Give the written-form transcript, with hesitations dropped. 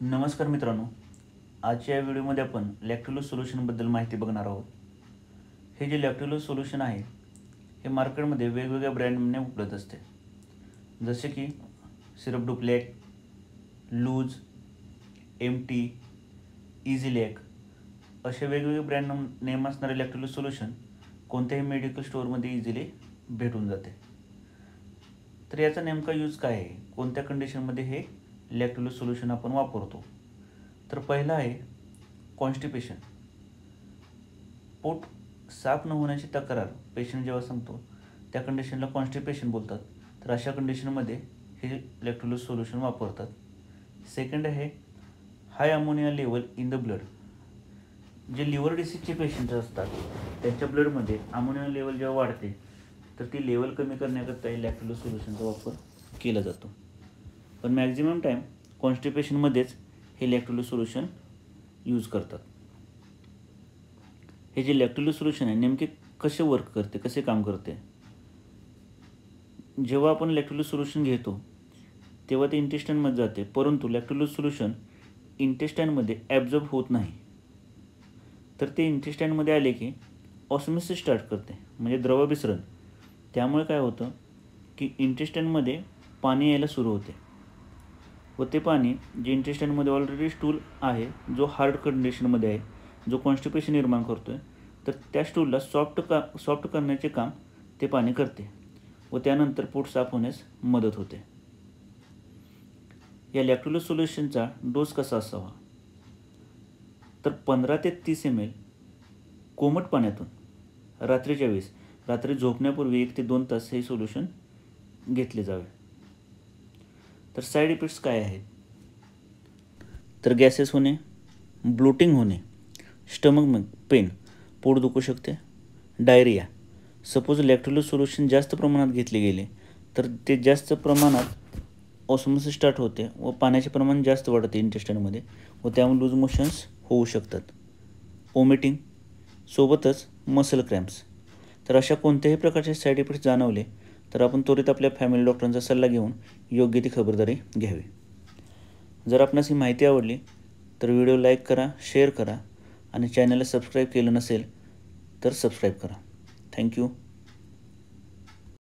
नमस्कार मित्रांनो, आजच्या या व्हिडिओमध्ये आपण लॅक्टोलोज सोल्यूशनबद्दल माहिती बघणार आहोत। हे जे लॅक्टोलोज सोल्यूशन आहे हे मार्केटमध्ये वेगवेगळ्या ब्रँडने उपलब्ध असते, जसे की सिरप डुप्लेट, लूज, MT, इझीलॅक असे वेगवेगळे ब्रँड नेम असणारे लॅक्टोलोज सोल्यूशन कोणत्याही मेडिकल स्टोअरमध्ये इझिली भेटून जाते। तर याचा नेमका यूज काय आहे, कोणत्या कंडिशनमध्ये हे लॅक्टोलोज सोल्यूशन आपण वापरतो? तर पहिला आहे कॉन्स्टिपेशन। पोट साफ न होण्याची तक्रार पेशंट जेव्हा सांगतो त्या कंडिशनला कॉन्स्टिपेशन बोलतात। तर अशा कंडिशनमध्ये हे लॅक्टोलोज सोल्यूशन वापरतात। सेकंड आहे high ammonia level in the blood. जे लिव्हर डिसीजचे पेशंट असतात त्यांच्या ब्लडमध्ये अमोनिया लेवल जेव्हा वाढते तर ती लेवल कमी करण्याकरता लॅक्टोलोज सोल्यूशनचा वापर केला जातो। पण मॅक्झिमम टाईम कॉन्स्टिपेशनमध्येच हे लॅक्टोलोज सोल्यूशन यूज करतात। हे जे लॅक्टोलोज सोल्यूशन आहे नेमके कसे वर्क करते, कसे काम करते? जेव्हा आपण लॅक्टोलोज सोल्यूशन घेतो तेव्हा ते इंटेस्टाईनमध्ये जाते, परंतु लॅक्टोलोज सोल्यूशन इंटेस्टाईनमध्ये ॲब्झॉर्ब होत नाही। तर ते इंटेस्टाईनमध्ये आले की ऑस्मोसिस स्टार्ट करते, म्हणजे द्रवभिसरण। त्यामुळे काय होतं की इंटेस्टाईनमध्ये पाणी यायला सुरू होते व ते पाणी जे इंटेस्टाईनमध्ये ऑलरेडी स्टूल आहे, जो हार्ड कंडिशनमध्ये आहे, जो कॉन्स्टिपेशन निर्माण करतो आहे, तर त्या स्टूलला सॉफ्ट करण्याचे काम ते पाणी करते व त्यानंतर पोट साफ होण्यास मदत होते। या लॅक्टोलोज सोल्यूशनचा डोस कसा असावा? तर 15 ते 30 ml कोमट पाण्यातून रात्रीच्या वेळेस, रात्री झोपण्यापूर्वी 1 ते 2 तास हे सोल्यूशन घेतले जावे। तर साईड इफेक्ट्स काय आहेत? तर गॅसेस होणे, ब्लोटिंग होणे, स्टमक पेन, पोट दुखू शकते, डायरिया। सपोज लॅक्टोलोज सोल्यूशन जास्त प्रमाणात घेतले गेले तर ते जास्त प्रमाणात ऑस्मोसिस स्टार्ट होते व पाण्याचे प्रमाण जास्त वाढते इंटेस्टाईनमध्ये व त्यामुळे लूज मोशन्स होऊ शकतात, वॉमिटिंग सोबतच मसल क्रॅम्प्स। तर अशा कोणत्याही प्रकारचे साईड इफेक्ट्स जाणवले तर आपण त्वरित आपल्या फॅमिली डॉक्टरांचा सल्ला घेऊन योग्य ती खबरदारी घ्यावी। जर आपणास ही माहिती आवडली तर व्हिडिओ लाईक करा, शेअर करा आणि चॅनलला सबस्क्राईब केलं नसेल तर सबस्क्राईब करा। थँक्यू।